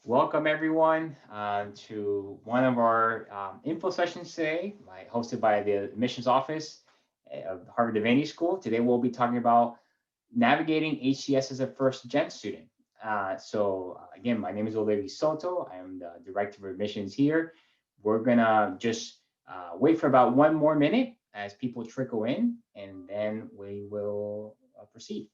Welcome everyone to one of our info sessions today, hosted by the admissions office of Harvard Divinity School. Today we'll be talking about navigating HDS as a first-gen student. Again, my name is Olevi Soto. I am the Director of Admissions here. We're gonna just wait for about one more minute as people trickle in, and then we will proceed.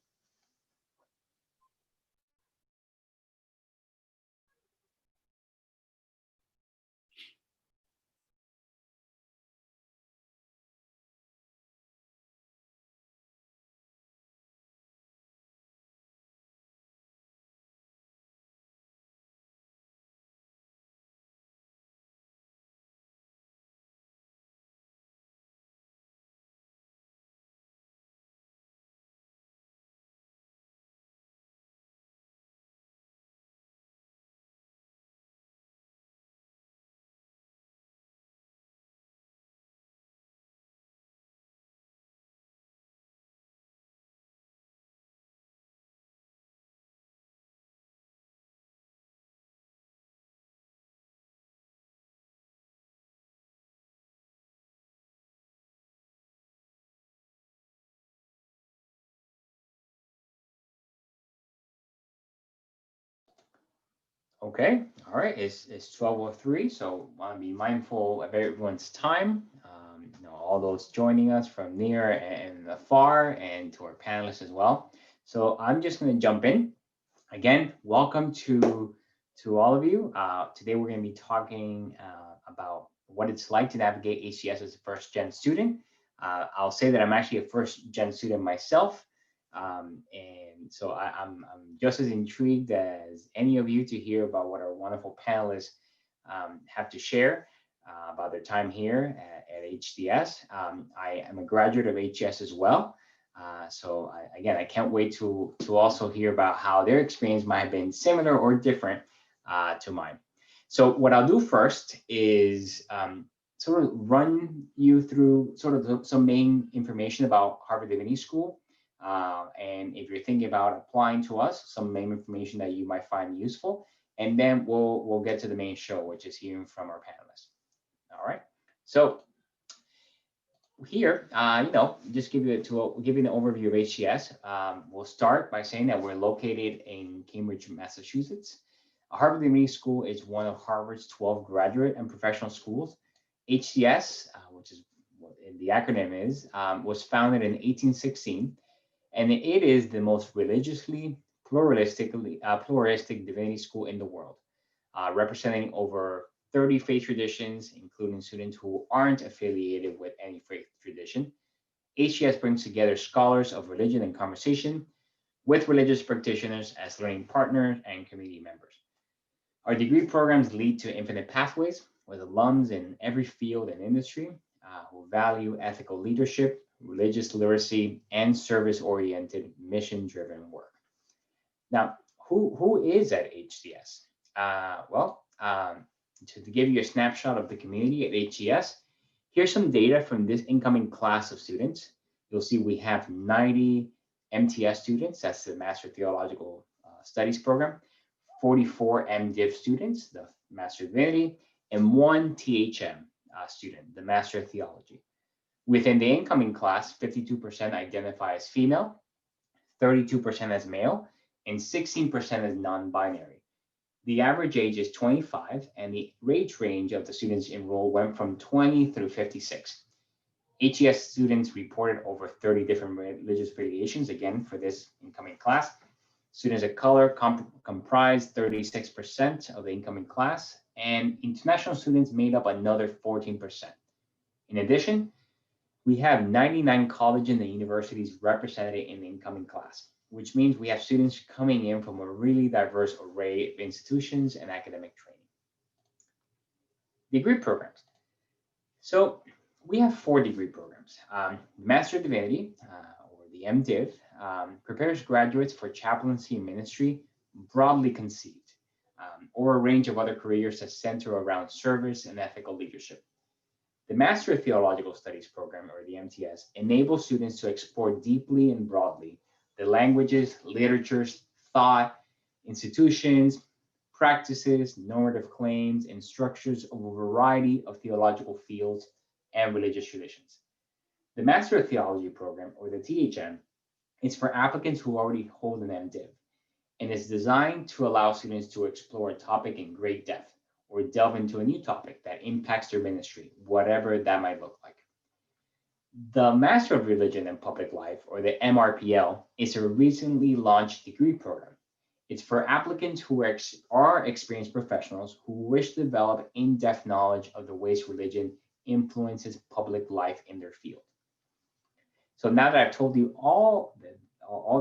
Okay, all right, it's 12:03, so want to be mindful of everyone's time. All those joining us from near and afar, and to our panelists as well. So I'm just going to jump in. Again, welcome to all of you. Today we're going to be talking about what it's like to navigate HDS as a first-gen student. I'll say that I'm actually a first-gen student myself. And so I'm just as intrigued as any of you to hear about what our wonderful panelists have to share about their time here at HDS. I am a graduate of HDS as well. Again, I can't wait to also hear about how their experience might have been similar or different to mine. So what I'll do first is sort of run you through sort of some main information about Harvard Divinity School. And if you're thinking about applying to us, some main information that you might find useful. And then we'll get to the main show, which is hearing from our panelists. All right. So here, just give you an overview of HDS. We'll start by saying that we're located in Cambridge, Massachusetts. Harvard Divinity School is one of Harvard's 12 graduate and professional schools. HDS, which is what the acronym is, was founded in 1816, and it is the most religiously pluralistic divinity school in the world, representing over 30 faith traditions, including students who aren't affiliated with any faith tradition. HDS brings together scholars of religion and conversation with religious practitioners as learning partners and community members. Our degree programs lead to infinite pathways with alums in every field and industry who value ethical leadership, religious literacy, and service-oriented, mission-driven work. Now, who is at HDS? To give you a snapshot of the community at HDS, here's some data from this incoming class of students. You'll see we have 90 MTS students, that's the Master Theological Studies program, 44 MDiv students, the Master of Divinity, and one THM student, the Master of Theology. Within the incoming class, 52% identify as female, 32% as male, and 16% as non-binary. The average age is 25, and the age range of the students enrolled went from 20 through 56. HDS students reported over 30 different religious affiliations, again, for this incoming class. Students of color comprised 36% of the incoming class, and international students made up another 14%. In addition, we have 99 colleges and universities represented in the incoming class, which means we have students coming in from a really diverse array of institutions and academic training. Degree programs. So we have 4 degree programs. Master of Divinity, or the MDiv, prepares graduates for chaplaincy and ministry, broadly conceived, or a range of other careers that center around service and ethical leadership. The Master of Theological Studies program, or the MTS, enables students to explore deeply and broadly the languages, literatures, thought, institutions, practices, normative claims, and structures of a variety of theological fields and religious traditions. The Master of Theology program, or the THM, is for applicants who already hold an MDiv, and is designed to allow students to explore a topic in great depth or delve into a new topic that impacts their ministry, whatever that might look like. The Master of Religion and Public Life, or the MRPL, is a recently launched degree program. It's for applicants who are experienced professionals who wish to develop in-depth knowledge of the ways religion influences public life in their field. So now that I've told you all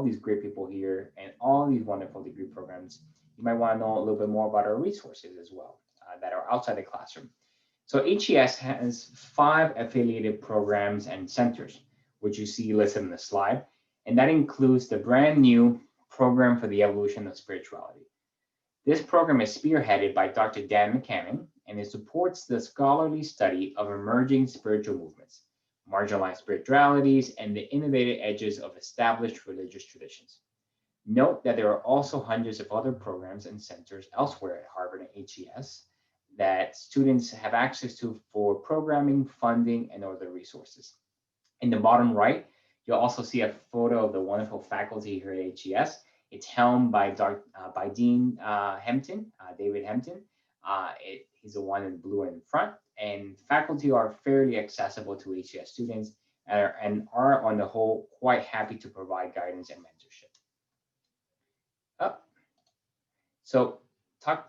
these great people here and all these wonderful degree programs, you might want to know a little bit more about our resources as well that are outside the classroom. So HDS has 5 affiliated programs and centers, which you see listed in the slide, and that includes the brand new Program for the Evolution of Spirituality. This program is spearheaded by Dr. Dan McCammon, and it supports the scholarly study of emerging spiritual movements, marginalized spiritualities, and the innovative edges of established religious traditions. Note that there are also hundreds of other programs and centers elsewhere at Harvard and HDS that students have access to for programming, funding, and other resources. In the bottom right, you'll also see a photo of the wonderful faculty here at HDS. It's helmed by Dean Hempton, David Hempton. He's the one in blue in front, and faculty are fairly accessible to HDS students and are on the whole quite happy to provide guidance and mentorship. So I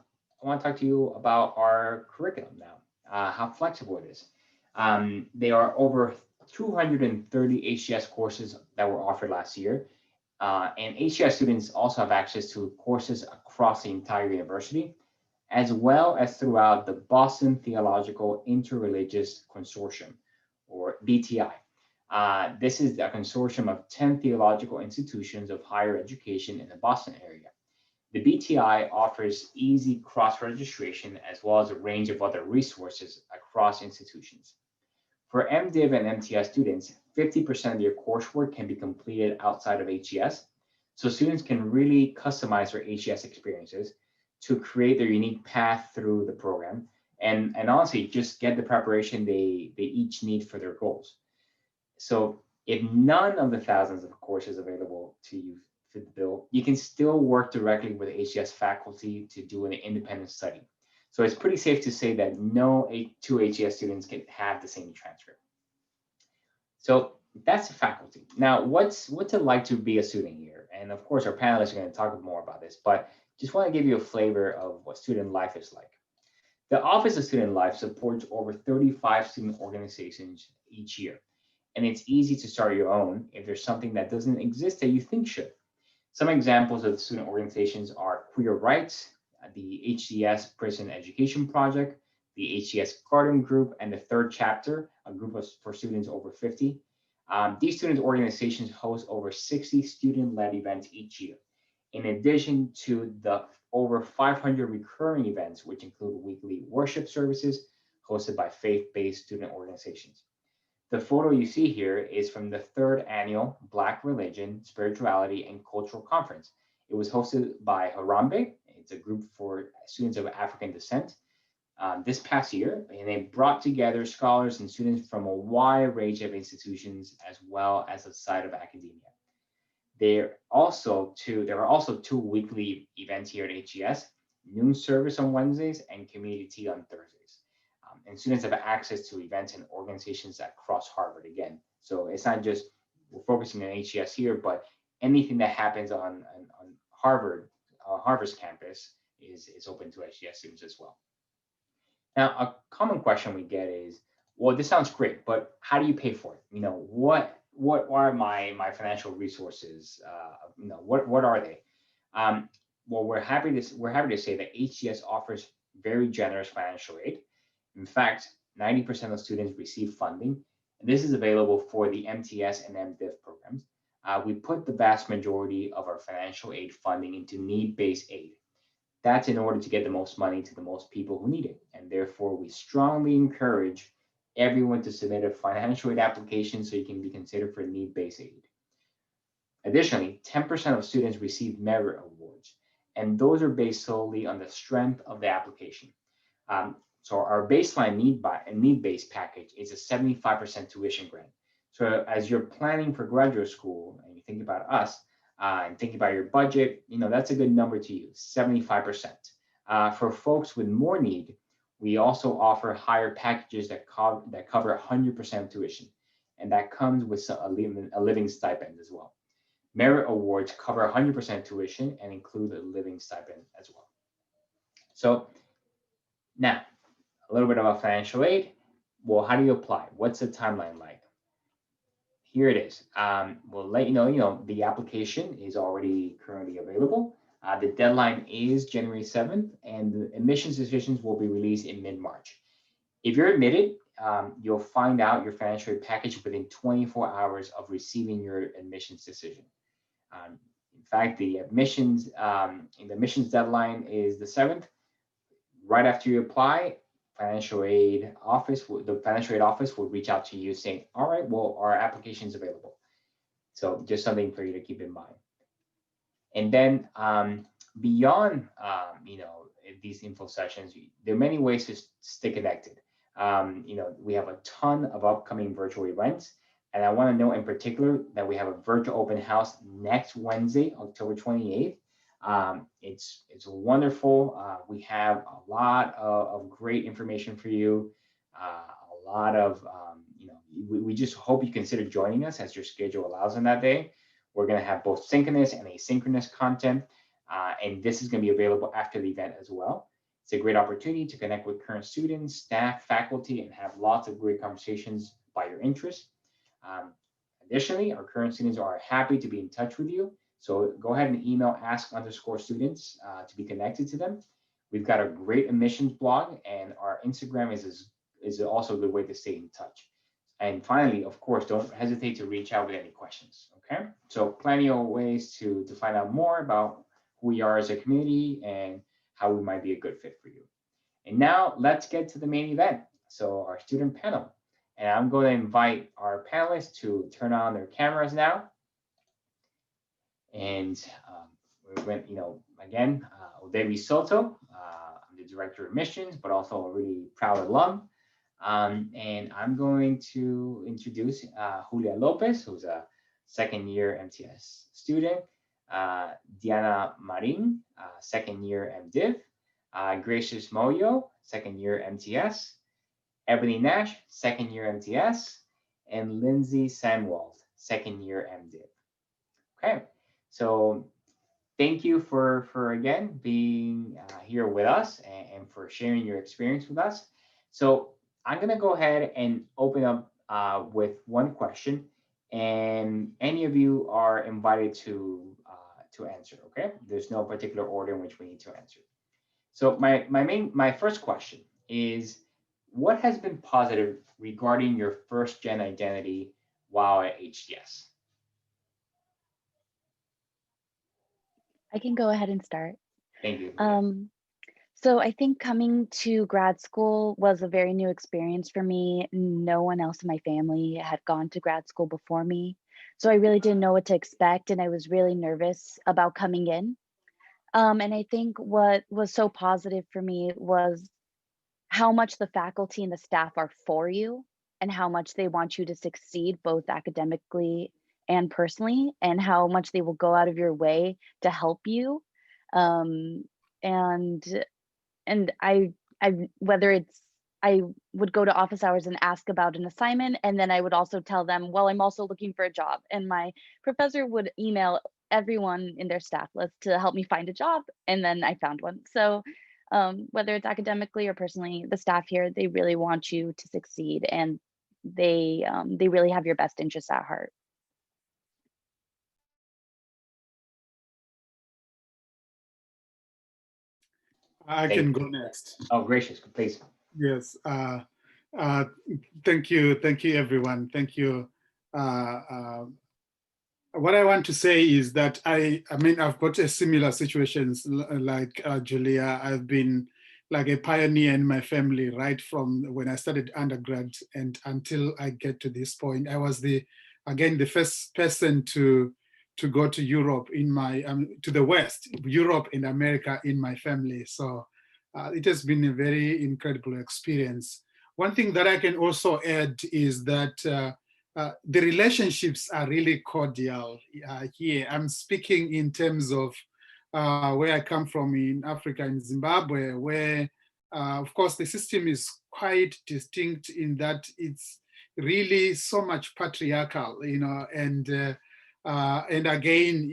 want to talk to you about our curriculum now, how flexible it is. There are over 230 HDS courses that were offered last year. And HDS students also have access to courses across the entire university, as well as throughout the Boston Theological Interreligious Consortium, or BTI. This is a consortium of 10 theological institutions of higher education in the Boston area. The BTI offers easy cross-registration as well as a range of other resources across institutions. For MDiv and MTS students, 50% of your coursework can be completed outside of HDS, so students can really customize their HDS experiences to create their unique path through the program, and honestly, just get the preparation they each need for their goals. So if none of the thousands of courses available to you fit the bill, you can still work directly with HDS faculty to do an independent study. So it's pretty safe to say that no 2 HDS students can have the same transcript. So that's the faculty. Now, what's it like to be a student here? And of course, our panelists are going to talk more about this, but just want to give you a flavor of what student life is like. The Office of Student Life supports over 35 student organizations each year, and it's easy to start your own if there's something that doesn't exist that you think should. Some examples of student organizations are Queer Rights, the HDS Prison Education Project, the HDS Garden Group, and the Third Chapter, a group for students over 50. These student organizations host over 60 student-led events each year, in addition to the over 500 recurring events, which include weekly worship services hosted by faith-based student organizations. The photo you see here is from the 3rd annual Black Religion, Spirituality, and Cultural Conference. It was hosted by Harambe. It's a group for students of African descent this past year, and they brought together scholars and students from a wide range of institutions as well as outside of academia. There are also 2 weekly events here at HDS, noon service on Wednesdays and community tea on Thursdays. And students have access to events and organizations across Harvard again. So it's not just we're focusing on HDS here, but anything that happens on Harvard's campus is open to HDS students as well. Now, a common question we get is, well, this sounds great, but how do you pay for it? You know, what are my financial resources? What are they? Well, we're happy to say that HDS offers very generous financial aid. In fact, 90% of students receive funding, and this is available for the MTS and MDiv programs. We put the vast majority of our financial aid funding into need-based aid. That's in order to get the most money to the most people who need it, and therefore we strongly encourage everyone to submit a financial aid application so you can be considered for need-based aid. Additionally, 10% of students receive merit awards, and those are based solely on the strength of the application. So our baseline need-based package is a 75% tuition grant. So as you're planning for graduate school and you think about us and think about your budget, that's a good number to use, 75%. For folks with more need, we also offer higher packages that cover 100% tuition, and that comes with a living stipend as well. Merit awards cover 100% tuition and include a living stipend as well. So now, a little bit about financial aid. Well, how do you apply? What's the timeline like? Here it is. We'll let you know, the application is already currently available. The deadline is January 7th, and the admissions decisions will be released in mid-March. If you're admitted, you'll find out your financial aid package within 24 hours of receiving your admissions decision. In fact, the admissions deadline is the 7th. Right after you apply, the financial aid office will reach out to you saying, all right, well, our application is available. So just something for you to keep in mind. And then beyond, these info sessions, there are many ways to stay connected. We have a ton of upcoming virtual events. And I want to note in particular that we have a virtual open house next Wednesday, October 28th. It's wonderful. We have a lot of great information for you. A lot of, we just hope you consider joining us as your schedule allows on that day. We're going to have both synchronous and asynchronous content, and this is going to be available after the event as well. It's a great opportunity to connect with current students, staff, faculty, and have lots of great conversations by your interest. Additionally, our current students are happy to be in touch with you. So go ahead and email ask_students to be connected to them. We've got a great admissions blog, and our Instagram is also a good way to stay in touch. And finally, of course, don't hesitate to reach out with any questions, okay? So plenty of ways to find out more about who we are as a community and how we might be a good fit for you. And now let's get to the main event. So our student panel. And I'm going to invite our panelists to turn on their cameras now. And we went, again, Odevi Soto. I'm the director of admissions, but also a really proud alum. And I'm going to introduce Julia Lopez, who's a second-year MTS student, Diana Marin, second-year MDiv, Gracious Moyo, second-year MTS, Ebony Nash, second-year MTS, and Lindsay Samwald, second-year MDiv. Okay, so thank you for again being here with us and for sharing your experience with us. So I'm going to go ahead and open up with one question, and any of you are invited to answer. Okay, there's no particular order in which we need to answer. So my first question is, what has been positive regarding your first-gen identity while at HDS? I can go ahead and start. Thank you. So I think coming to grad school was a very new experience for me. No one else in my family had gone to grad school before me. So I really didn't know what to expect, and I was really nervous about coming in. And I think what was so positive for me was how much the faculty and the staff are for you and how much they want you to succeed both academically and personally, and how much they will go out of your way to help you. And I whether it's, I would go to office hours and ask about an assignment, and then I would also tell them, well, I'm also looking for a job. And my professor would email everyone in their staff list to help me find a job, and then I found one. So whether it's academically or personally, the staff here, they really want you to succeed, and they really have your best interests at heart. I can go next. Oh, gracious, please. Yes. Thank you, everyone. Thank you. What I want to say is that I mean, I've got a similar situations like Julia. I've been like a pioneer in my family right from when I started undergrad and until I get to this point. I was the first person to to go to Europe in my, to the West, Europe and America in my family. So it has been a very incredible experience. One thing that I can also add is that the relationships are really cordial here. I'm speaking in terms of where I come from in Africa, in Zimbabwe, where of course the system is quite distinct in that it's really so much patriarchal, and again,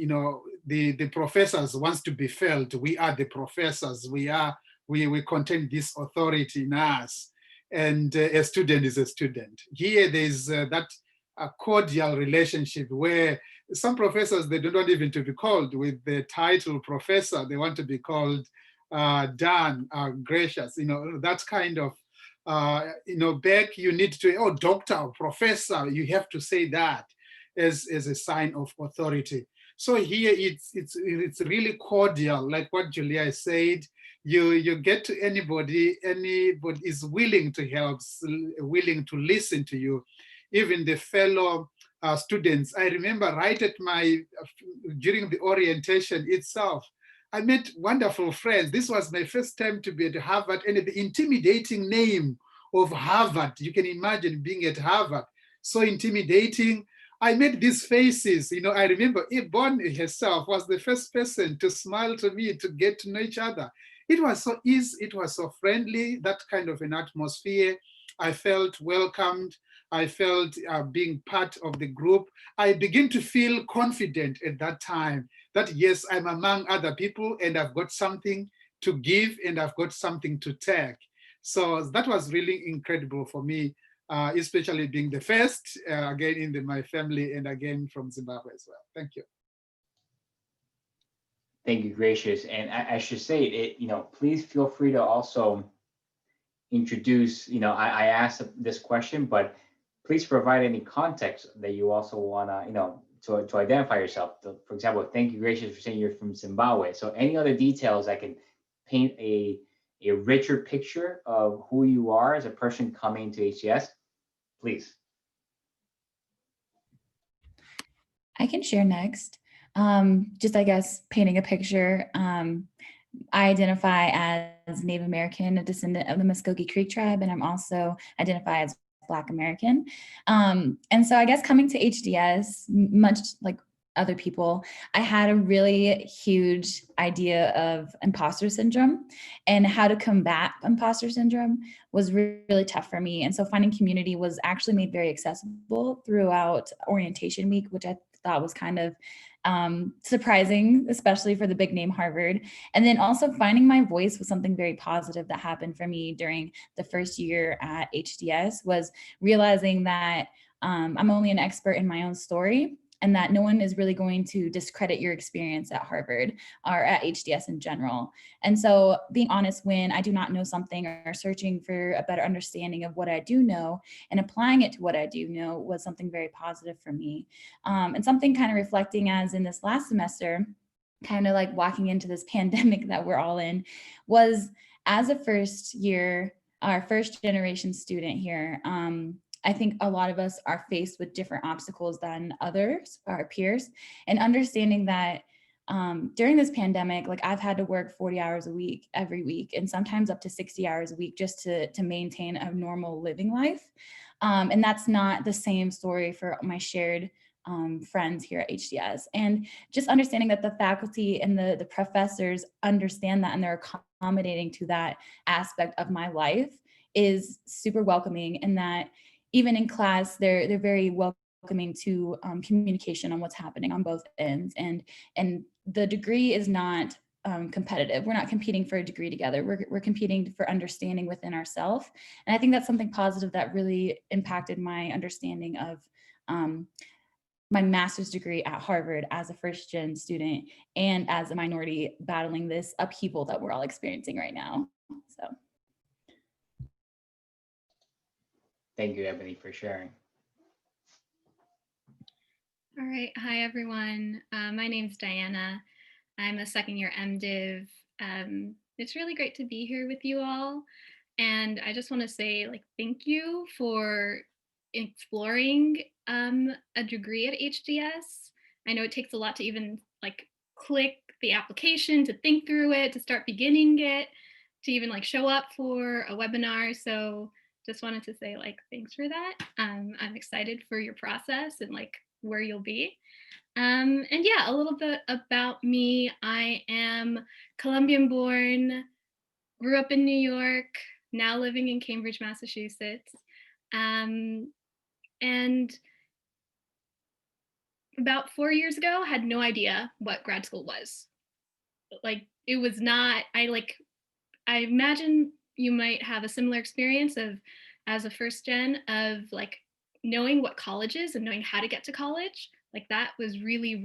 the professors wants to be felt. We are the professors. We contain this authority in us, and a student is a student. Here, there's that cordial relationship where some professors, they don't want even to be called with the title professor. They want to be called Dan, gracious. That kind of back you need to, oh, doctor or professor, you have to say that as a sign of authority. So here it's really cordial, like what Julia said. You get to anybody is willing to help, willing to listen to you. Even the fellow students, I remember right at during the orientation itself, I met wonderful friends. This was my first time to be at Harvard, and the intimidating name of Harvard, you can imagine being at Harvard, so intimidating. I met these faces. I remember Yvonne herself was the first person to smile to me, to get to know each other. It was so easy, it was so friendly, that kind of an atmosphere. I felt welcomed. I felt being part of the group. I began to feel confident at that time that yes, I'm among other people and I've got something to give and I've got something to take. So that was really incredible for me, especially being the first, again, in my family, and again from Zimbabwe as well. Thank you. Thank you, Gracious. And I should say, please feel free to also introduce, I asked this question, but please provide any context that you also want to, to identify yourself. For example, thank you, Gracious, for saying you're from Zimbabwe. So any other details that can paint a richer picture of who you are as a person coming to HDS, please. I can share next. Just, I guess, painting a picture. I identify as Native American, a descendant of the Muskogee Creek tribe, and I'm also identify as Black American. And so I guess coming to HDS, much like other people, I had a really huge idea of imposter syndrome, and how to combat imposter syndrome was really tough for me. And so finding community was actually made very accessible throughout orientation week, which I thought was kind of surprising, especially for the big name Harvard. And then also finding my voice was something very positive that happened for me during the first year at HDS, was realizing that I'm only an expert in my own story, and that no one is really going to discredit your experience at Harvard or at HDS in general. And so being honest when I do not know something, or searching for a better understanding of what I do know and applying it to what I do know, was something very positive for me. And something kind of reflecting as in this last semester, kind of like walking into this pandemic that we're all in, was as a first year, our first generation student here, I think a lot of us are faced with different obstacles than others, our peers, and understanding that during this pandemic, like I've had to work 40 hours a week, every week, and sometimes up to 60 hours a week just to maintain a normal living life. And that's not the same story for my shared friends here at HDS. And just understanding that the faculty and the professors understand that, and they're accommodating to that aspect of my life, is super welcoming. And that even in class, they're very welcoming to communication on what's happening on both ends. And the degree is not competitive. We're not competing for a degree together. We're competing for understanding within ourselves. And I think that's something positive that really impacted my understanding of my master's degree at Harvard as a first gen student, and as a minority battling this upheaval that we're all experiencing right now. So. Thank you, Ebony, for sharing. All right. Hi, everyone. My name's Diana. I'm a second year MDiv. It's really great to be here with you all. And I just want to say, thank you for exploring a degree at HDS. I know it takes a lot to even like click the application, to think through it, to start beginning it, to even like show up for a webinar. So just wanted to say like thanks for that. I'm excited for your process and like where you'll be. And yeah, a little bit about me. I am Colombian born, grew up in New York, now living in Cambridge, Massachusetts. And about 4 years ago, had no idea what grad school was. Like it was not, I imagine you might have a similar experience of as a first gen of like knowing what college is and knowing how to get to college. Like that was really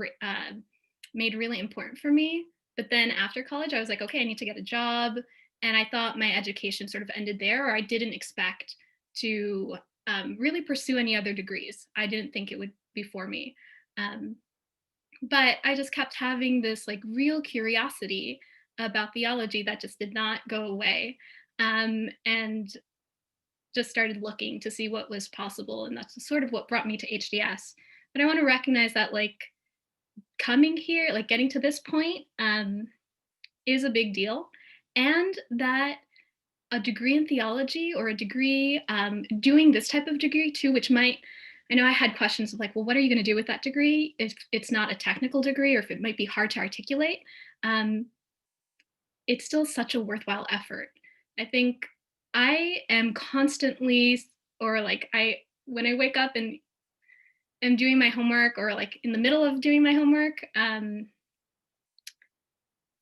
made really important for me. But then after college, I was like, okay, I need to get a job. And I thought my education sort of ended there, or I didn't expect to really pursue any other degrees. I didn't think it would be for me. Um, but I just kept having this like real curiosity about theology that just did not go away. And just started looking to see what was possible. And that's sort of what brought me to HDS. But I want to recognize that like coming here, like getting to this point is a big deal. And that a degree in theology or a degree doing this type of degree too, which might, I know I had questions of like, well, what are you going to do with that degree if it's not a technical degree or if it might be hard to articulate? It's still such a worthwhile effort. I think I am constantly, or like when I wake up and am doing my homework or like in the middle of doing my homework,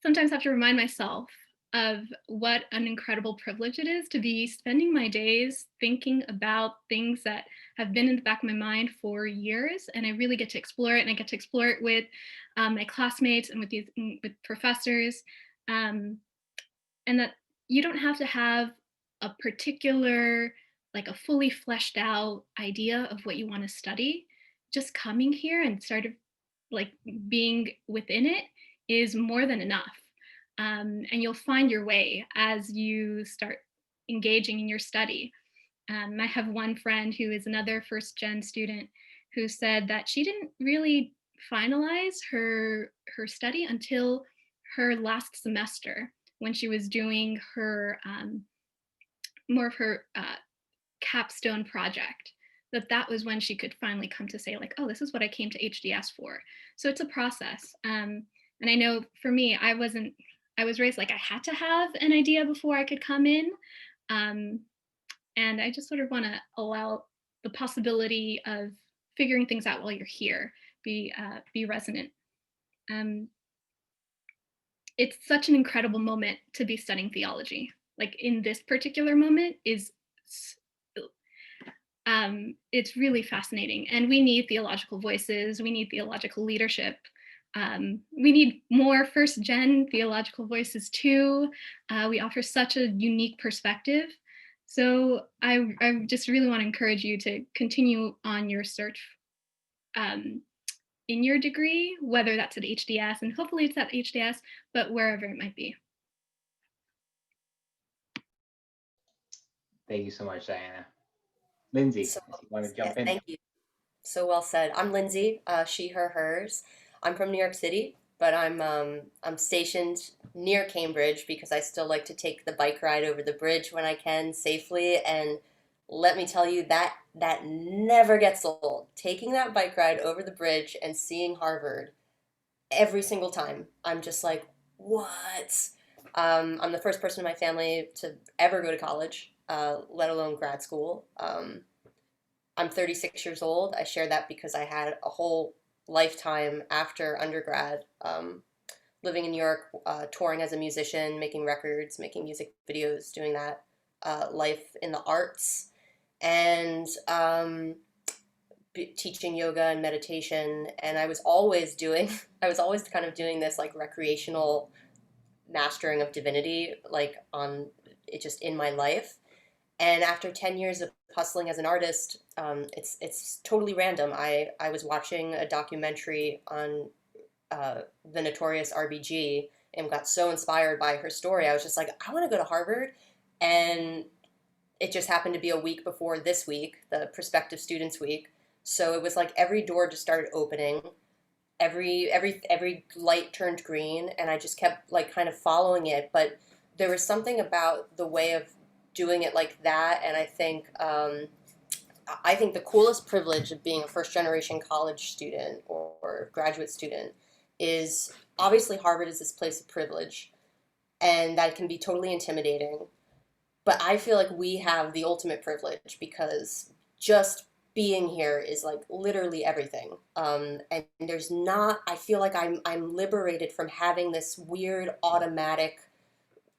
sometimes have to remind myself of what an incredible privilege it is to be spending my days thinking about things that have been in the back of my mind for years, and I really get to explore it, and I get to explore it with my classmates and with professors, and that you don't have to have a particular, like a fully fleshed out idea of what you want to study. Just coming here and sort of like being within it is more than enough. And you'll find your way as you start engaging in your study. I have one friend who is another first gen student who said that she didn't really finalize her study until her last semester when she was doing her more of her capstone project. That was when she could finally come to say like, oh, this is what I came to HDS for. So it's a process. And I know for me, I was raised like I had to have an idea before I could come in. And I just sort of want to allow the possibility of figuring things out while you're here be resonant. It's such an incredible moment to be studying theology. Like in this particular moment is it's really fascinating, and we need theological voices. We need theological leadership. We need more first gen theological voices too. We offer such a unique perspective. So I just really want to encourage you to continue on your search in your degree, whether that's at HDS, and hopefully it's at HDS, but wherever it might be. Thank you so much, Diana. Lindsay, So, if you want to yeah, jump in. thank you. So well said. I'm Lindsay, she, her, hers. I'm from New York City, but I'm stationed near Cambridge because I still like to take the bike ride over the bridge when I can safely. And let me tell you that never gets old. Taking that bike ride over the bridge and seeing Harvard every single time, I'm just like, what? I'm the first person in my family to ever go to college, let alone grad school. I'm 36 years old. I share that because I had a whole lifetime after undergrad, living in New York, touring as a musician, making records, making music videos, doing that, life in the arts, and teaching yoga and meditation. And I was always kind of doing this like recreational mastering of divinity, like on it just in my life. And after 10 years of hustling as an artist, it's totally random. I was watching a documentary on the notorious RBG and got so inspired by her story. I was just like, I want to go to Harvard. And it just happened to be a week before this week, the Prospective Students Week. So it was like every door just started opening. every light turned green, and I just kept like kind of following it. But there was something about the way of doing it like that, and I think the coolest privilege of being a first generation college student or graduate student is obviously Harvard is this place of privilege, and that can be totally intimidating. But I feel like we have the ultimate privilege because just being here is like literally everything. And there's not, I feel like I'm liberated from having this weird automatic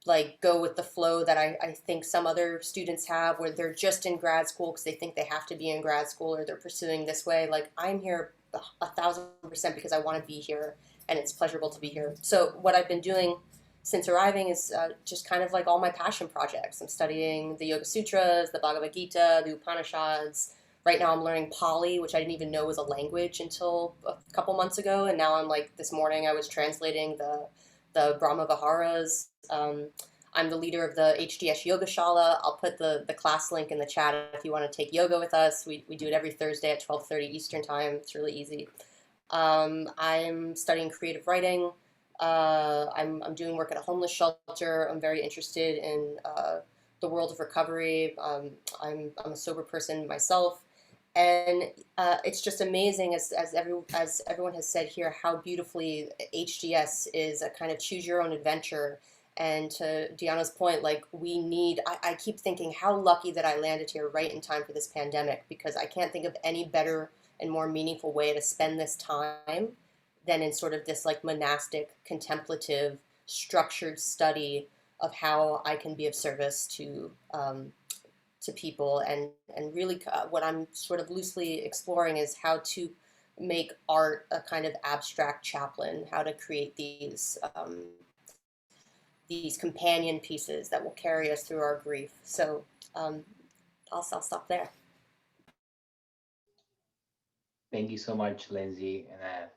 like go with the flow that I think some other students have where they're just in grad school because they think they have to be in grad school or they're pursuing this way. Like I'm here 1,000% because I want to be here and it's pleasurable to be here. So what I've been doing since arriving is just kind of like all my passion projects. I'm studying the Yoga Sutras, the Bhagavad Gita, the Upanishads. Right now I'm learning Pali, which I didn't even know was a language until a couple months ago. And now I'm like, this morning I was translating the Brahma Viharas. I'm the leader of the HDS Yoga Shala. I'll put the class link in the chat if you want to take yoga with us. We do it every Thursday at 12:30 Eastern Time. It's really easy. I'm studying creative writing. I'm doing work at a homeless shelter. I'm very interested in the world of recovery. I'm a sober person myself. And it's just amazing, as everyone has said here, how beautifully HDS is a kind of choose your own adventure. And to Deanna's point, like I keep thinking how lucky that I landed here right in time for this pandemic, because I can't think of any better and more meaningful way to spend this time than in sort of this like monastic, contemplative, structured study of how I can be of service to people, and really what I'm sort of loosely exploring is how to make art a kind of abstract chaplain, how to create these companion pieces that will carry us through our grief. So I'll stop there. Thank you so much, Lindsay. And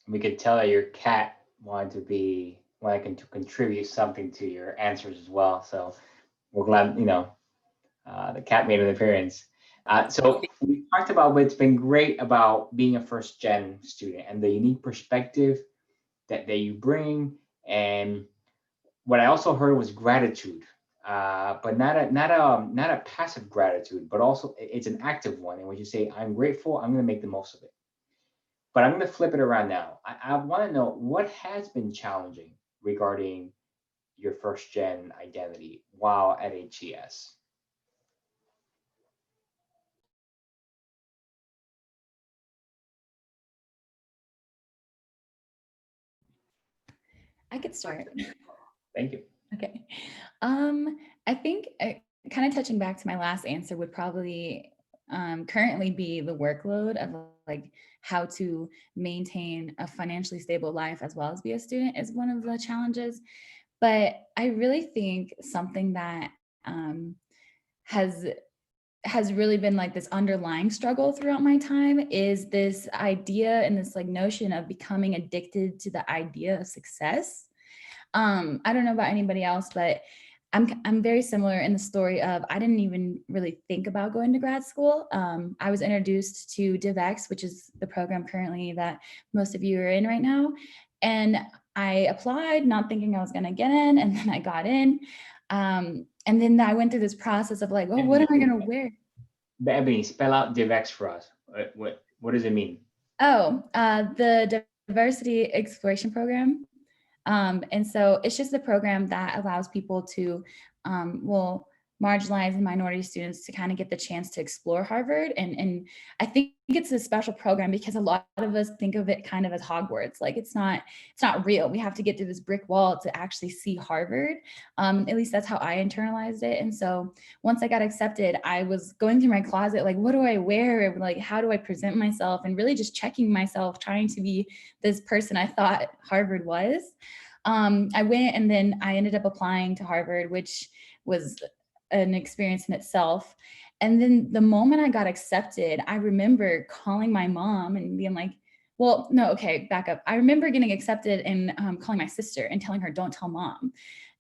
we could tell that your cat wanted to contribute something to your answers as well. So we're glad, the cat made an appearance. So we talked about what's been great about being a first gen student and the unique perspective that you bring. And what I also heard was gratitude, but not a passive gratitude, but also it's an active one. And when you say, I'm grateful, I'm going to make the most of it. But I'm going to flip it around now. I want to know what has been challenging regarding your first gen identity while at HDS. I could start. Thank you. Okay. I think kind of touching back to my last answer would probably currently be the workload of like how to maintain a financially stable life as well as be a student is one of the challenges. But I really think something that has really been like this underlying struggle throughout my time is this idea and this like notion of becoming addicted to the idea of success. I don't know about anybody else, but I'm very similar in the story of I didn't even really think about going to grad school. I was introduced to DivX, which is the program currently that most of you are in right now. And I applied not thinking I was going to get in, and then I got in. And then I went through this process of like, oh, what am I going to wear? Ebony, spell out DivX for us. What does it mean? Oh, the Diversity Exploration Program. And so it's just a program that allows people to, marginalized and minority students to kind of get the chance to explore Harvard. And I think it's a special program because a lot of us think of it kind of as Hogwarts. Like it's not real. We have to get through this brick wall to actually see Harvard. At least that's how I internalized it. And so once I got accepted, I was going through my closet, like, what do I wear? Like, how do I present myself? And really just checking myself, trying to be this person I thought Harvard was. I went and then I ended up applying to Harvard, which was an experience in itself. And then the moment I got accepted, I remember calling my mom and being like, well, no, okay, back up. I remember getting accepted and calling my sister and telling her, don't tell mom,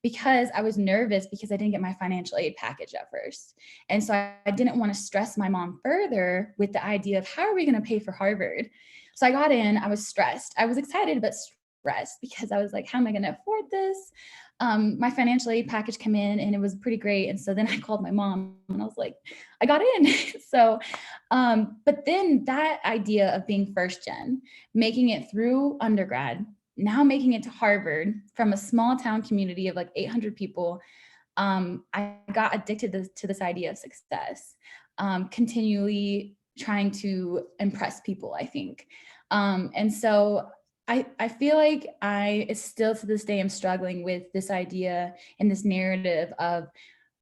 because I was nervous because I didn't get my financial aid package at first. And so I didn't want to stress my mom further with the idea of how are we going to pay for Harvard? So I got in, I was stressed. I was excited, but stressed because I was like, how am I going to afford this? My financial aid package came in and it was pretty great. And so then I called my mom and I was like, I got in. So, but then that idea of being first gen, making it through undergrad, now making it to Harvard from a small town community of like 800 people, I got addicted to this idea of success, continually trying to impress people, I think. And so I feel like I still to this day am struggling with this idea and this narrative of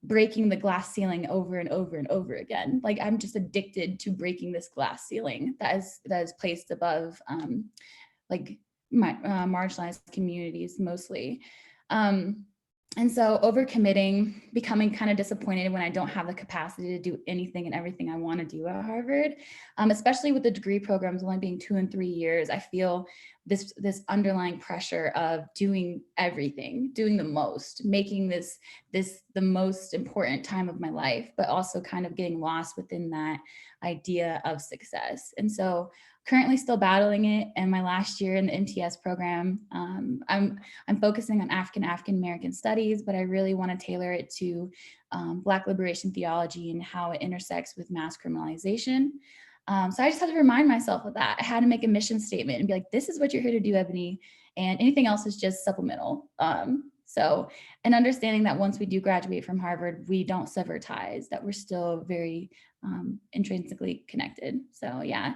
breaking the glass ceiling over and over and over again. Like I'm just addicted to breaking this glass ceiling that is placed above like my marginalized communities mostly. And so overcommitting, becoming kind of disappointed when I don't have the capacity to do anything and everything I want to do at Harvard, especially with the degree programs only being 2 and 3 years. I feel this underlying pressure of doing everything, doing the most, making this the most important time of my life, but also kind of getting lost within that idea of success. And so currently still battling it. And my last year in the MTS program, I'm focusing on African American studies, but I really want to tailor it to Black liberation theology and how it intersects with mass criminalization. So I just had to remind myself of that. I had to make a mission statement and be like, this is what you're here to do, Ebony, and anything else is just supplemental. So, and understanding that once we do graduate from Harvard, we don't sever ties, that we're still very intrinsically connected. So yeah,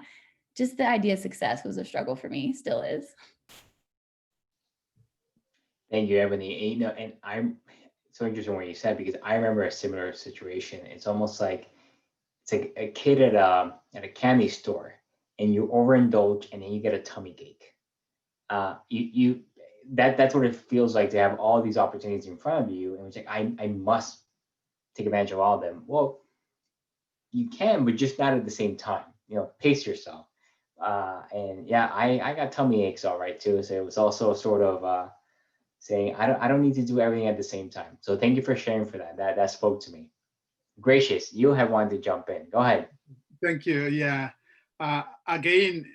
just the idea of success was a struggle for me, still is. Thank you, Ebony. You know, and I'm so interesting what you said, because I remember a similar situation. It's almost like it's like a kid at a candy store, and you overindulge, and then you get a tummy ache. That's what it feels like to have all these opportunities in front of you, and it's like I must take advantage of all of them. Well, you can, but just not at the same time. You know, pace yourself. And yeah, I got tummy aches all right too. So it was also sort of saying I don't need to do everything at the same time. So thank you for sharing for that. That spoke to me. Gracious, you have wanted to jump in. Go ahead. Thank you. Yeah. Again,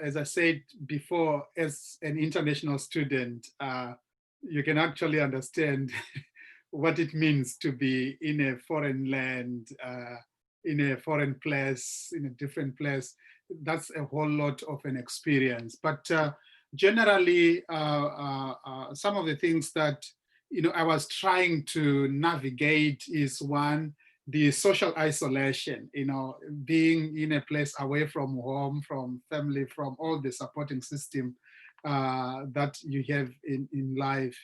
as I said before, as an international student, you can actually understand what it means to be in a foreign land, in a foreign place, in a different place. That's a whole lot of an experience. But generally, some of the things that I was trying to navigate is one, the social isolation, being in a place away from home, from family, from all the supporting system that you have in life.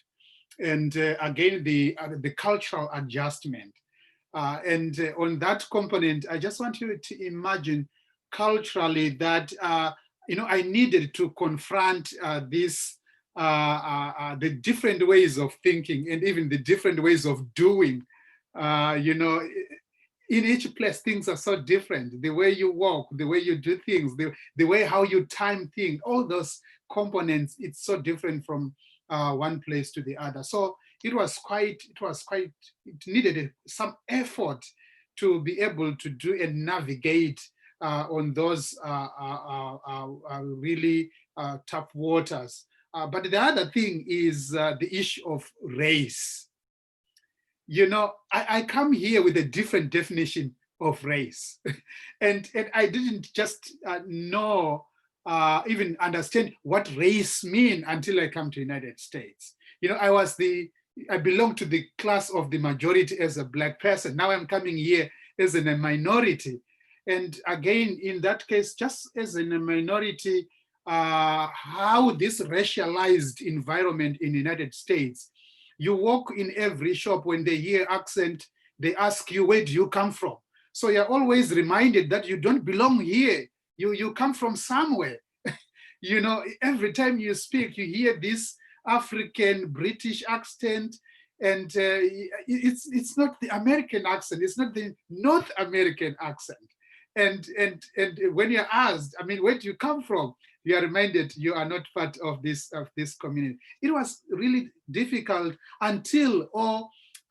And again, the cultural adjustment. And on that component, I just want you to imagine culturally that, I needed to confront the different ways of thinking and even the different ways of doing. In each place, things are so different. The way you walk, the way you do things, the way how you time things, all those components, it's so different from one place to the other. So it needed some effort to be able to do and navigate on those really tough waters. But the other thing is the issue of race. I come here with a different definition of race. and I didn't just know, even understand what race mean until I come to the United States. I belong to the class of the majority as a Black person. Now I'm coming here as a minority. And again, in that case, just as in a minority, how this racialized environment in the United States, you walk in every shop, when they hear accent, they ask you, where do you come from? So you're always reminded that you don't belong here. You come from somewhere. Every time you speak, you hear this African British accent, and it's not the American accent. It's not the North American accent. And when you're asked, where do you come from? You are reminded you are not part of this community. It was really difficult until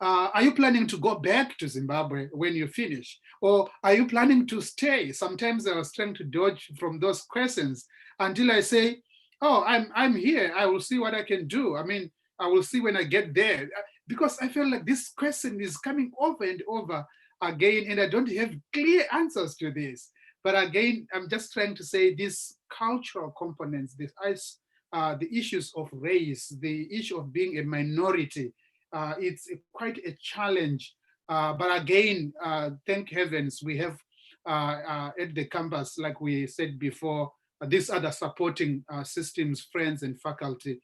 are you planning to go back to Zimbabwe when you finish? Or are you planning to stay? Sometimes I was trying to dodge from those questions until I say, oh, I'm here. I will see what I can do. I mean, I will see when I get there. Because I feel like this question is coming over and over again, and I don't have clear answers to this. But again, I'm just trying to say these cultural components, the issues of race, the issue of being a minority, it's quite a challenge. But again, thank heavens we have at the campus, like we said before, these other supporting systems, friends and faculty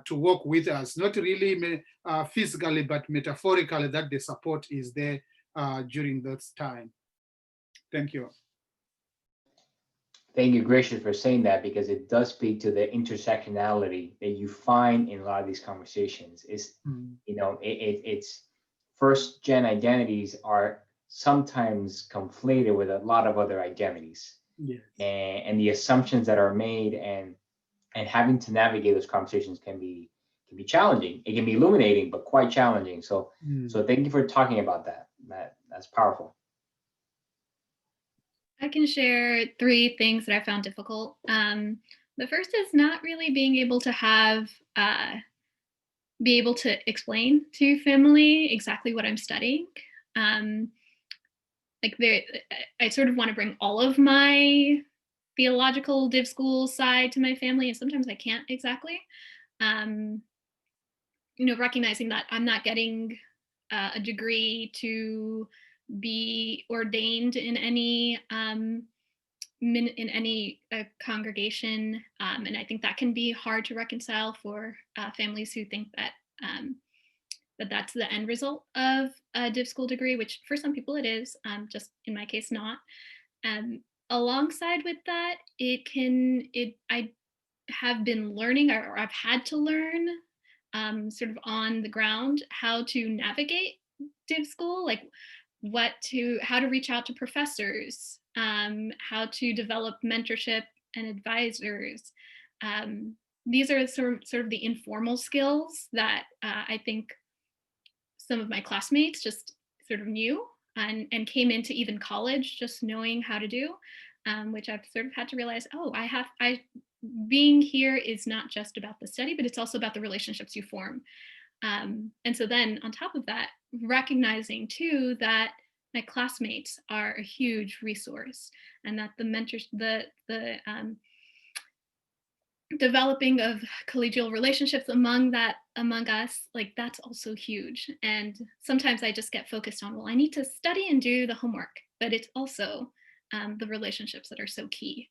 to work with us, not really physically, but metaphorically, that the support is there during this time. Thank you. Thank you, Gracious, for saying that, because it does speak to the intersectionality that you find in a lot of these conversations. Is you know, it's first gen identities are sometimes conflated with a lot of other identities. Yes. And the assumptions that are made and having to navigate those conversations can be challenging. It can be illuminating, but quite challenging. So so thank you for talking about that. That's powerful. I can share 3 things that I found difficult. The first is not really being able to be able to explain to family exactly what I'm studying. Like I sort of want to bring all of my theological div school side to my family, and sometimes I can't exactly. You know, recognizing that I'm not getting a degree to be ordained in any congregation, and I think that can be hard to reconcile for families who think that that's the end result of a div school degree, which for some people it is, just in my case not. Alongside with that, I have been learning, or I've had to learn sort of on the ground how to navigate div school, like how to reach out to professors, how to develop mentorship and advisors. These are sort of the informal skills that I think some of my classmates just sort of knew and came into even college just knowing how to do, which I've sort of had to realize, oh, being here is not just about the study, but it's also about the relationships you form. And so then on top of that, recognizing too that my classmates are a huge resource, and that the mentors, the developing of collegial relationships among us, like that's also huge. And sometimes I just get focused on, well, I need to study and do the homework, but it's also the relationships that are so key.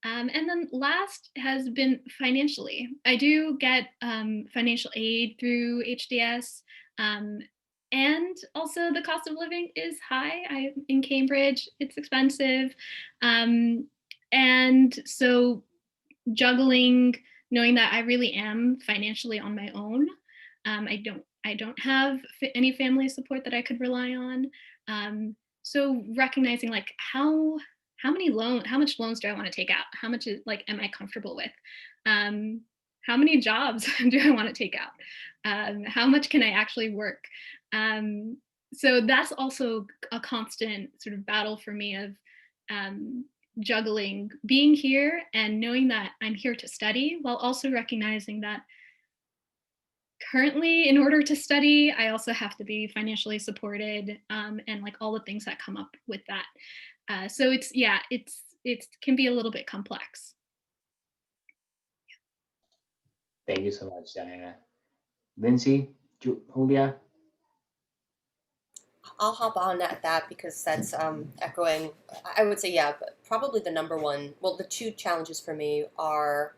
And then last has been financially. I do get financial aid through HDS, and also the cost of living is high. I'm in Cambridge, it's expensive. And so juggling, knowing that I really am financially on my own. I don't have any family support that I could rely on. So recognizing like how much loans do I want to take out? How much am I comfortable with? How many jobs do I want to take out? How much can I actually work? So that's also a constant sort of battle for me of juggling being here and knowing that I'm here to study, while also recognizing that currently, in order to study, I also have to be financially supported, and like all the things that come up with that. So it can be a little bit complex. Thank you so much, Diana. Lindsay, Julia? I'll hop on at that because that's echoing. I would say, yeah, but probably the number one. Well, the 2 challenges for me are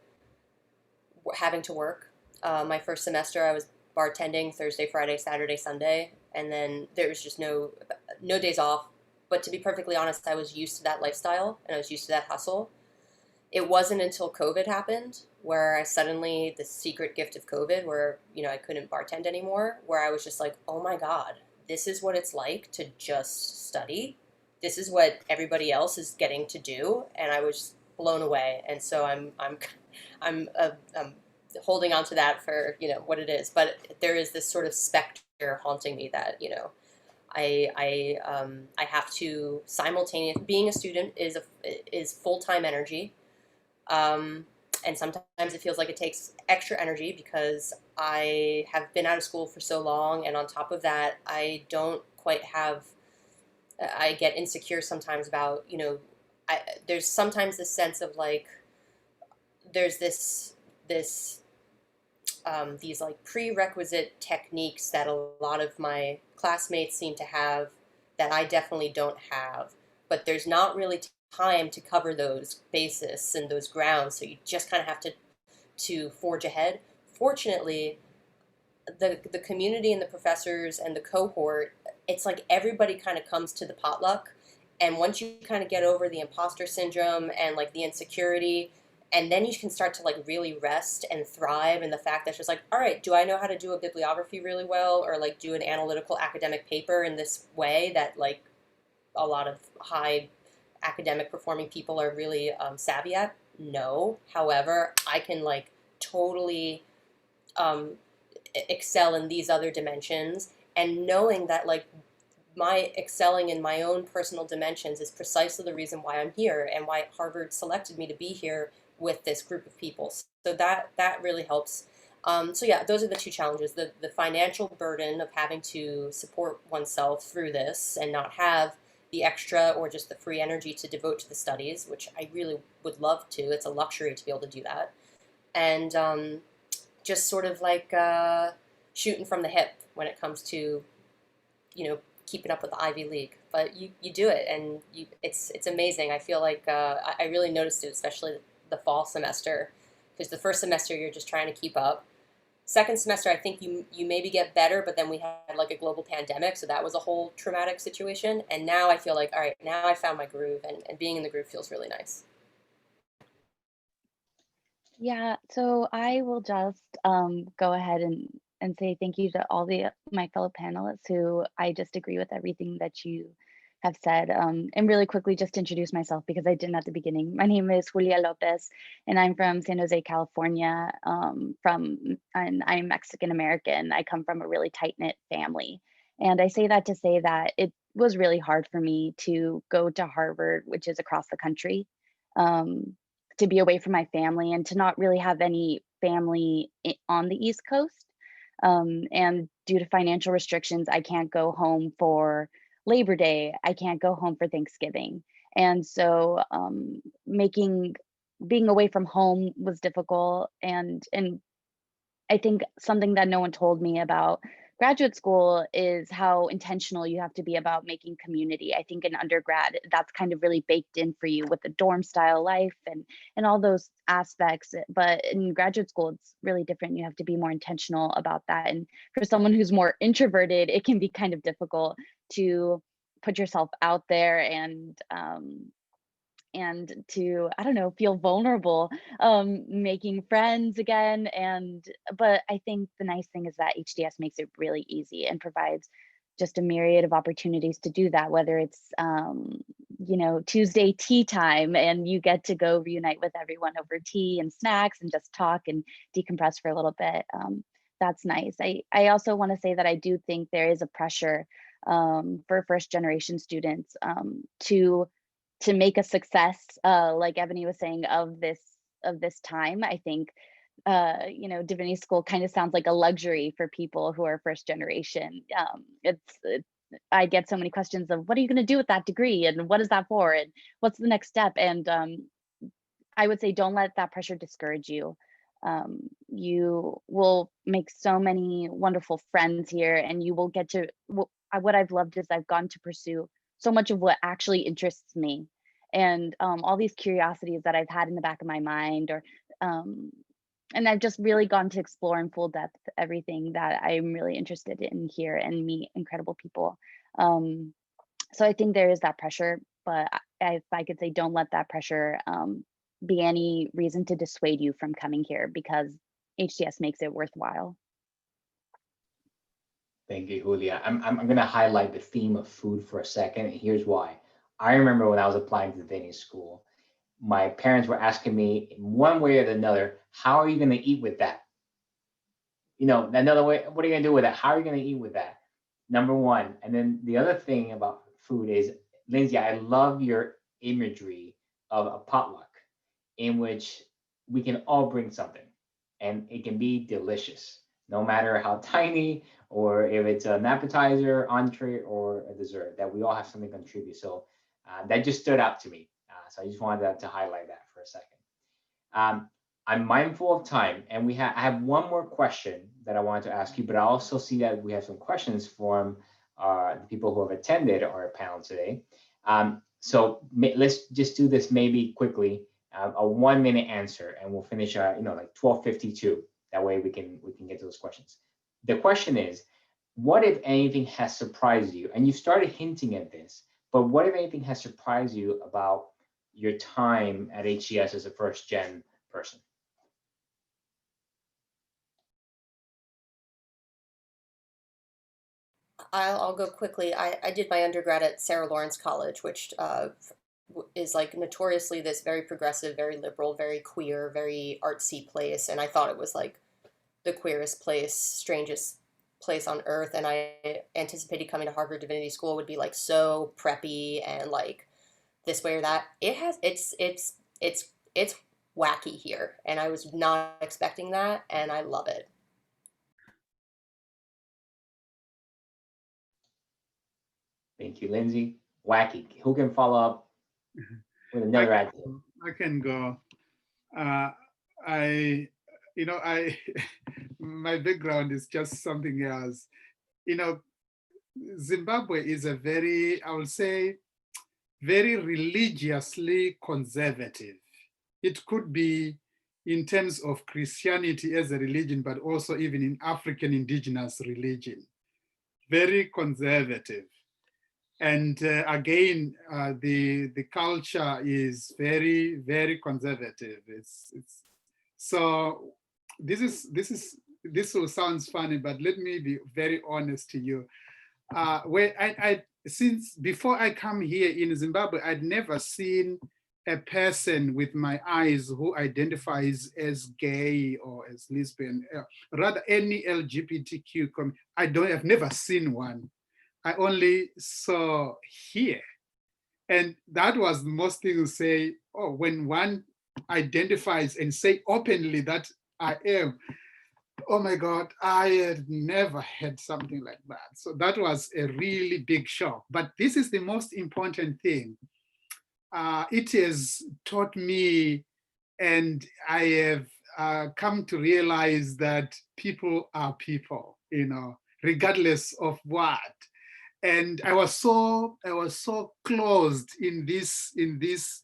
having to work. My first semester, I was bartending Thursday, Friday, Saturday, Sunday, and then there was just no days off. But to be perfectly honest, I was used to that lifestyle and I was used to that hustle. It wasn't until COVID happened where I suddenly, the secret gift of COVID, where I couldn't bartend anymore, where I was just like, oh my God, this is what it's like to just study. This is what everybody else is getting to do, and I was blown away. And so I'm holding on to that for what it is. But there is this sort of spectrum haunting me that, I have to simultaneously, being a student is full-time energy. And sometimes it feels like it takes extra energy because I have been out of school for so long, and on top of that, I don't quite have. I get insecure sometimes about, there's sometimes this sense of like there's this these like prerequisite techniques that a lot of my classmates seem to have that I definitely don't have, but there's not really time to cover those bases and those grounds, so you just kind of have to forge ahead. Fortunately, the community and the professors and the cohort, it's like everybody kind of comes to the potluck, and once you kind of get over the imposter syndrome and like the insecurity, and then you can start to like really rest and thrive in the fact that it's just like, all right, do I know how to do a bibliography really well, or like do an analytical academic paper in this way that like a lot of high academic performing people are really savvy at? No. However, I can like totally um, excel in these other dimensions, and knowing that like my excelling in my own personal dimensions is precisely the reason why I'm here and why Harvard selected me to be here with this group of people. So that really helps. So yeah, those are the two challenges: the financial burden of having to support oneself through this and not have the extra or just the free energy to devote to the studies, which I really would love to. It's a luxury to be able to do that, and just sort of like shooting from the hip when it comes to, keeping up with the Ivy League. But you do it, and it's amazing. I feel like I really noticed it, especially the fall semester, because the first semester you're just trying to keep up. Second semester, I think you maybe get better, but then we had like a global pandemic, so that was a whole traumatic situation. And now I feel like, all right, now I found my groove, and being in the groove feels really nice. Yeah, so I will just go ahead and say thank you to all the my fellow panelists who I just agree with everything that you have said. And really quickly, just introduce myself because I didn't at the beginning. My name is Julia Lopez, and I'm from San Jose, California. And I'm Mexican American. I come from a really tight knit family, and I say that to say that it was really hard for me to go to Harvard, which is across the country. Um, to be away from my family and to not really have any family on the East Coast. And due to financial restrictions, I can't go home for Labor Day. I can't go home for Thanksgiving. And so making being away from home was difficult. And I think something that no one told me about graduate school is how intentional you have to be about making community. I think in undergrad, that's kind of really baked in for you with the dorm style life and all those aspects. But in graduate school, it's really different. You have to be more intentional about that. And for someone who's more introverted, it can be kind of difficult to put yourself out there and to, I don't know, feel vulnerable, making friends again. But I think the nice thing is that HDS makes it really easy and provides just a myriad of opportunities to do that, whether it's Tuesday tea time and you get to go reunite with everyone over tea and snacks and just talk and decompress for a little bit. That's nice. I also want to say that I do think there is a pressure for first generation students to make a success, like Ebony was saying, of this time. I think Divinity School kind of sounds like a luxury for people who are first generation. I get so many questions of what are you going to do with that degree and what is that for and what's the next step, and I would say don't let that pressure discourage you. You will make so many wonderful friends here, and you will get to what I've loved is I've gotten to pursue so much of what actually interests me, and all these curiosities that I've had in the back of my mind, or um, and I've just really gone to explore in full depth everything that I'm really interested in here and meet incredible people. Um, so I think there is that pressure, but if I could say, don't let that pressure be any reason to dissuade you from coming here, because HDS makes it worthwhile. Thank you, Julia. I'm going to highlight the theme of food for a second. Here's why. I remember when I was applying to Divinity School, my parents were asking me in one way or another, how are you going to eat with that? another way, what are you gonna do with that? How are you gonna eat with that? Number one. And then the other thing about food is, Lindsay, I love your imagery of a potluck in which we can all bring something and it can be delicious, no matter how tiny, or if it's an appetizer, entree, or a dessert, that we all have something to contribute. So that just stood out to me. So I just wanted to highlight that for a second. I'm mindful of time, and I have one more question that I wanted to ask you, but I also see that we have some questions from the people who have attended our panel today. So let's just do this maybe quickly, a 1-minute answer, and we'll finish like 12:52. That way we can get to those questions. The question is, what if anything has surprised you? And you started hinting at this, but what if anything has surprised you about your time at HDS as a first gen person? I'll go quickly. I did my undergrad at Sarah Lawrence College, which is like notoriously this very progressive, very liberal, very queer, very artsy place. And I thought it was like the queerest place, strangest place on earth. And I anticipated coming to Harvard Divinity School would be like so preppy and like this way or that. It's wacky here, and I was not expecting that, and I love it. Thank you, Lindsay. Wacky. Who can follow up with another adjective? I can go. I my background is just something else. Zimbabwe is a very, I would say, very religiously conservative. It could be in terms of Christianity as a religion, but also even in African indigenous religion. Very conservative. And again, the culture is very, very conservative. So this will sounds funny, but let me be very honest to you. Since before I come here in Zimbabwe, I'd never seen a person with my eyes who identifies as gay or as lesbian, rather any LGBTQ. I've never seen one. I only saw here. And that was most things say, oh, when one identifies and say openly that I am, oh my God, I had never had something like that. So that was a really big shock. But this is the most important thing. It has taught me, and I have come to realize that people are people, regardless of what. And I was so closed in this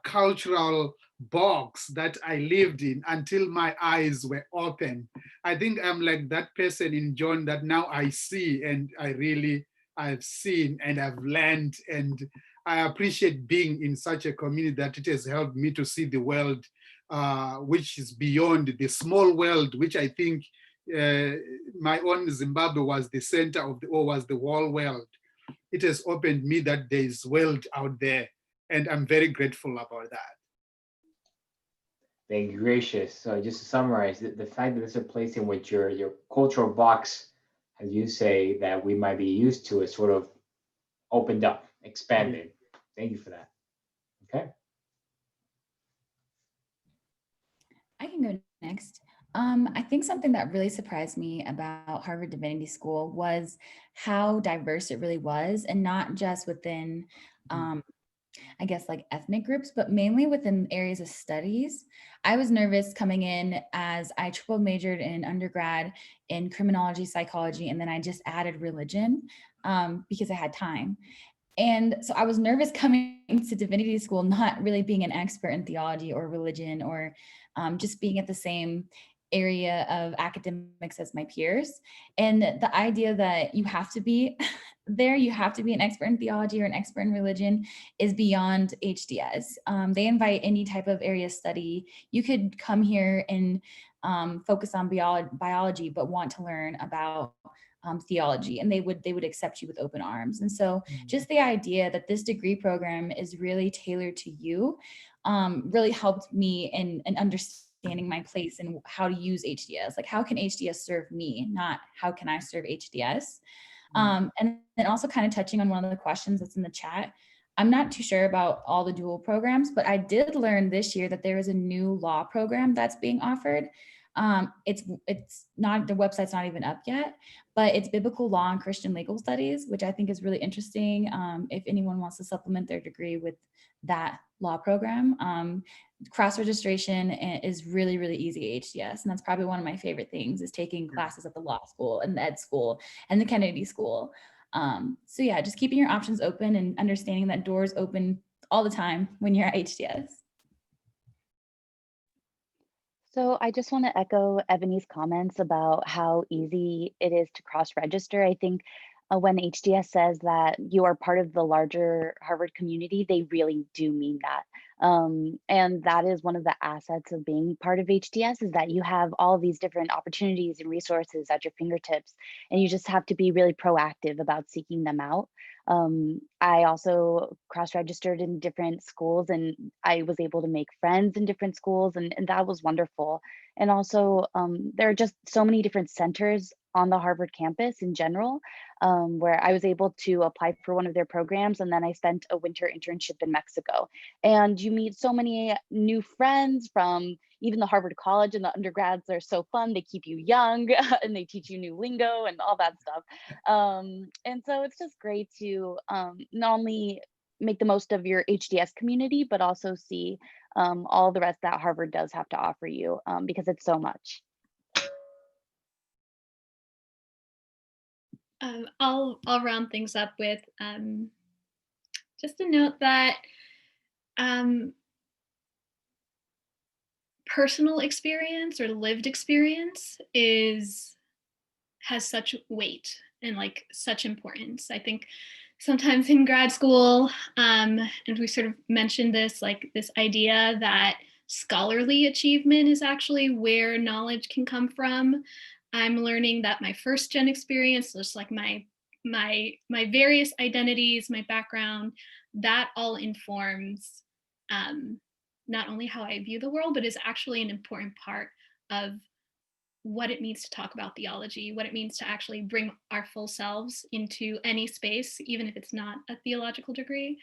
cultural box that I lived in until my eyes were open. I think I'm like that person in John that now I see, and I've seen and I've learned, and I appreciate being in such a community that it has helped me to see the world, which is beyond the small world, which I think my own Zimbabwe was the center of was the whole world. It has opened me that there is world out there, and I'm very grateful about that. Thank you, gracious. So just to summarize, the fact that it's a place in which your cultural box, as you say, that we might be used to, is sort of opened up, expanded. Thank you for that. Okay. I can go next. I think something that really surprised me about Harvard Divinity School was how diverse it really was, and not just within, I guess, like ethnic groups, but mainly within areas of studies. I was nervous coming in as I triple majored in undergrad in criminology, psychology, and then I just added religion because I had time. And so I was nervous coming to divinity school, not really being an expert in theology or religion, or just being at the same area of academics as my peers. And the idea that you have to be there, you have to be an expert in theology or an expert in religion, is beyond HDS. They invite any type of area study. You could come here and focus on biology, but want to learn about theology, and they would accept you with open arms. And so just the idea that this degree program is really tailored to you really helped me in understanding understanding my place and how to use HDS. Like, how can HDS serve me, not how can I serve HDS? And then also kind of touching on one of the questions that's in the chat. I'm not too sure about all the dual programs, but I did learn this year that there is a new law program that's being offered. It's not, the website's not even up yet, but it's biblical law and Christian legal studies, which I think is really interesting. If anyone wants to supplement their degree with that law program, cross registration is really, really easy at HDS. And that's probably one of my favorite things, is taking classes at the law school and the ed school and the Kennedy school. So yeah, just keeping your options open and understanding that doors open all the time when you're at HDS. So I just want to echo Ebony's comments about how easy it is to cross-register. I think when HDS says that you are part of the larger Harvard community, they really do mean that. And that is one of the assets of being part of HDS, is that you have all these different opportunities and resources at your fingertips, and you just have to be really proactive about seeking them out. I also cross-registered in different schools, and I was able to make friends in different schools, and that was wonderful. And also, there are just so many different centers on the Harvard campus in general, where I was able to apply for one of their programs, and then I spent a winter internship in Mexico. And you meet so many new friends from even the Harvard College, and the undergrads are so fun. They keep you young and they teach you new lingo and all that stuff. And so it's just great to not only make the most of your HDS community, but also see all the rest that Harvard does have to offer you, because it's so much. I'll round things up with just a note that personal experience or lived experience has such weight and like such importance. I think sometimes in grad school, and we sort of mentioned this, like this idea that scholarly achievement is actually where knowledge can come from. I'm learning that my first gen experience, just like my various identities, my background, that all informs not only how I view the world, but is actually an important part of what it means to talk about theology, what it means to actually bring our full selves into any space, even if it's not a theological degree.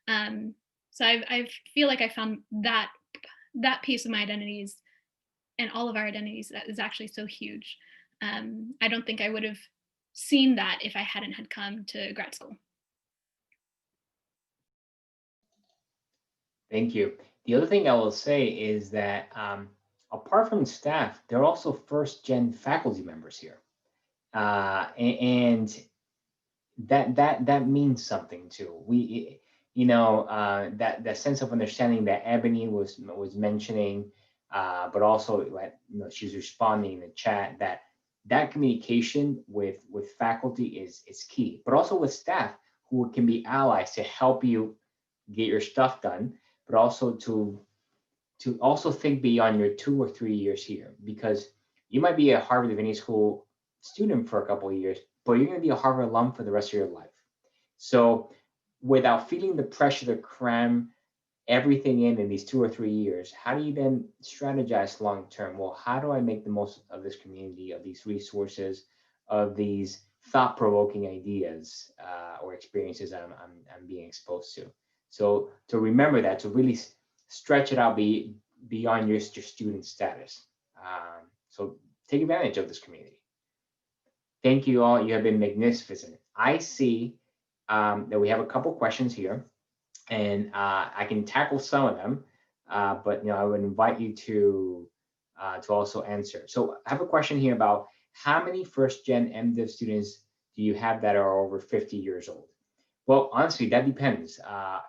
So I feel like I found that piece of my identities and all of our identities that is actually so huge. I don't think I would have seen that if I hadn't had come to grad school. Thank you. The other thing I will say is that apart from staff, there are also first-gen faculty members here, and that means something too. We, that sense of understanding that Ebony was mentioning, but also she's responding in the chat, that communication with faculty is key, but also with staff who can be allies to help you get your stuff done, but also to also think beyond your 2 or 3 years here, because you might be a Harvard Divinity School student for a couple of years, but you're going to be a Harvard alum for the rest of your life. So without feeling the pressure to cram everything in these 2 or 3 years, how do you then strategize long term? Well, how do I make the most of this community, of these resources, of these thought-provoking ideas or experiences I'm being exposed to? So to remember that, to really stretch it out beyond your student status. So take advantage of this community. Thank you all. You have been magnificent. I see that we have a couple questions here, and I can tackle some of them, but I would invite you to also answer. So I have a question here about how many first-gen MDiv students do you have that are over 50 years old? Well, honestly, that depends.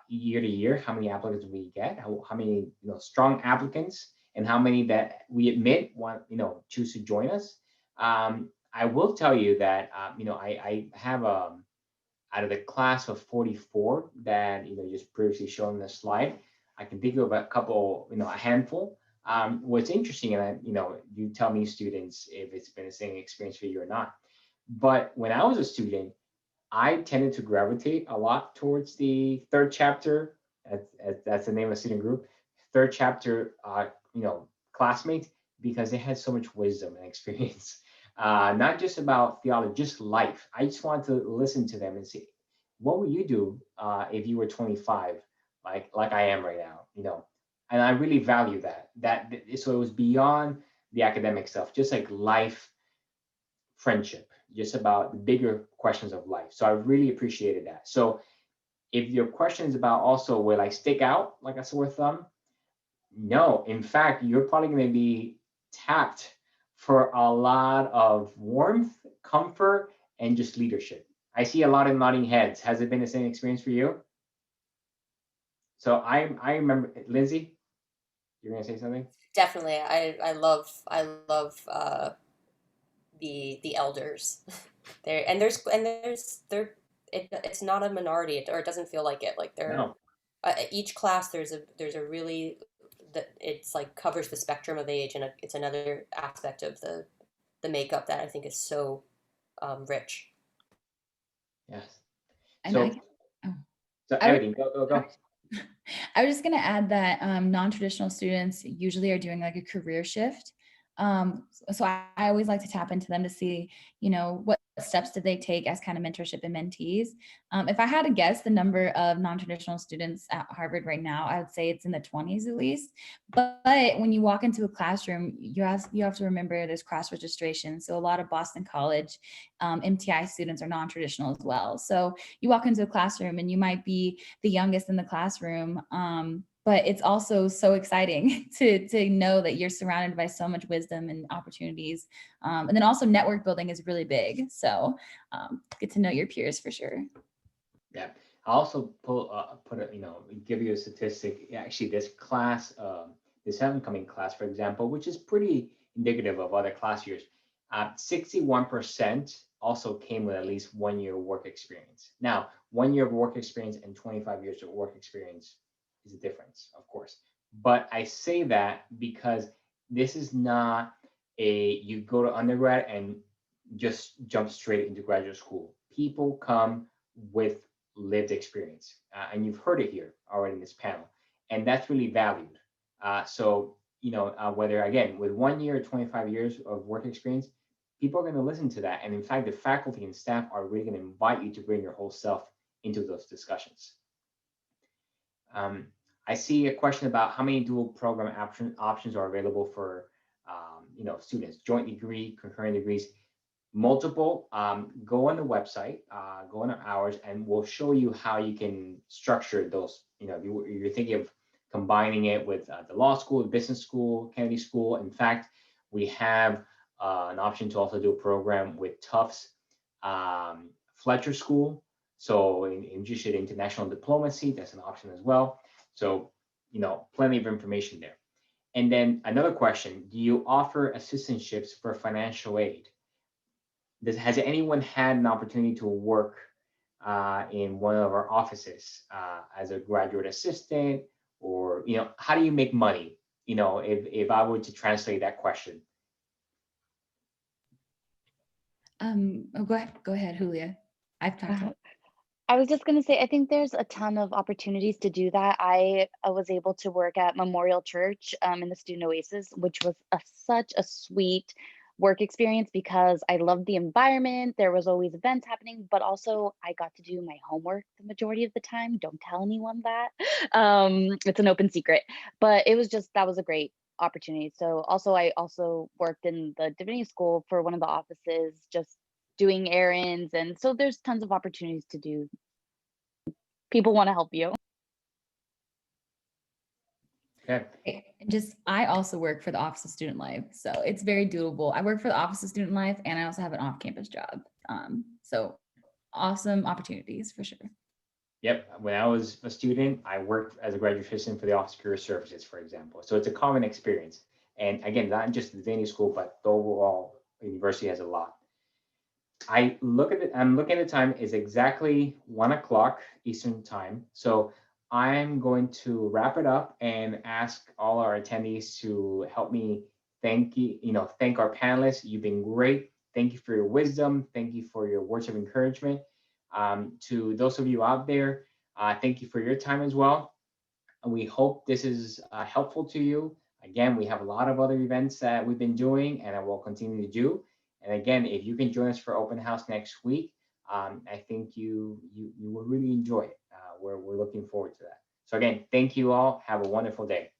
Year to year, how many applicants we get, how many strong applicants, and how many that we admit want choose to join us. I will tell you that I have out of the class of 44 that just previously shown in the slide, I can think of a couple, a handful. What's interesting, and you tell me, students, if it's been the same experience for you or not. But when I was a student, I tended to gravitate a lot towards the third chapter. That's the name of the student group. Third chapter, classmates because they had so much wisdom and experience, not just about theology, just life. I just wanted to listen to them and see, what would you do if you were 25, like I am right now, and I really value that. So it was beyond the academic stuff, just like life, friendship, just about the bigger questions of life. So I really appreciated that. So if your question is about also will I stick out like a sore thumb, no. In fact, you're probably going to be tapped for a lot of warmth, comfort, and just leadership. I see a lot of nodding heads. Has it been the same experience for you? So I remember, Lindsay, you're going to say something? Definitely. I love the elders. It's not a minority, or it doesn't feel like it. Like they're No. each class there's a really that it's like covers the spectrum of age, and it's another aspect of the makeup that I think is so rich. Yes. And So, oh. so I would- Evelyn, go. I was just going to add that non-traditional students usually are doing like a career shift. So I always like to tap into them to see, what steps did they take as kind of mentorship and mentees. If I had to guess the number of non-traditional students at Harvard right now, I would say it's in the 20s at least. But when you walk into a classroom, you have to remember there's cross registration. So a lot of Boston College MTI students are non-traditional as well. So you walk into a classroom and you might be the youngest in the classroom. But it's also so exciting to know that you're surrounded by so much wisdom and opportunities. And then also network building is really big. So get to know your peers for sure. Yeah. I also give you a statistic. Actually, this class, this upcoming class, for example, which is pretty indicative of other class years, 61% also came with at least 1 year work experience. Now, 1 year of work experience and 25 years of work experience is a difference, of course. But I say that because this is not you go to undergrad and just jump straight into graduate school. People come with lived experience, and you've heard it here already in this panel, and that's really valued. Whether again with 1 year or 25 years of work experience, people are going to listen to that, and in fact, the faculty and staff are really going to invite you to bring your whole self into those discussions. I see a question about how many dual program options are available for students, joint degree, concurrent degrees. Multiple. Go on the website, go on our hours, and we'll show you how you can structure those. If you're thinking of combining it with the law school, the business school, Kennedy School. In fact, we have an option to also do a program with Tufts, Fletcher School. So interested in international diplomacy, that's an option as well. So, plenty of information there. And then another question, do you offer assistantships for financial aid? Has anyone had an opportunity to work in one of our offices as a graduate assistant, or how do you make money? If I were to translate that question. Go ahead, Julia. I've talked about. I was just going to say, I think there's a ton of opportunities to do that. I was able to work at Memorial Church in the Student Oasis, which was such a sweet work experience because I loved the environment. There was always events happening, but also I got to do my homework the majority of the time. Don't tell anyone that. It's an open secret, but that was a great opportunity. So I also worked in the Divinity School for one of the offices, just doing errands, and so there's tons of opportunities to do. People want to help you. Okay. I also work for the Office of Student Life, so it's very doable. I work for the Office of Student Life, and I also have an off-campus job. So awesome opportunities for sure. Yep. When I was a student, I worked as a graduate assistant for the Office of Career Services, for example. So it's a common experience. And again, not just the Divinity School, but the overall university has a lot. I'm looking at the time, is exactly 1 o'clock Eastern time. So I'm going to wrap it up and ask all our attendees to help me thank our panelists. You've been great. Thank you for your wisdom. Thank you for your words of encouragement. To those of you out there, thank you for your time as well. And we hope this is helpful to you. Again, we have a lot of other events that we've been doing and I will continue to do. And again, if you can join us for open house next week, I think you will really enjoy it. We're looking forward to that. So again, thank you all. Have a wonderful day.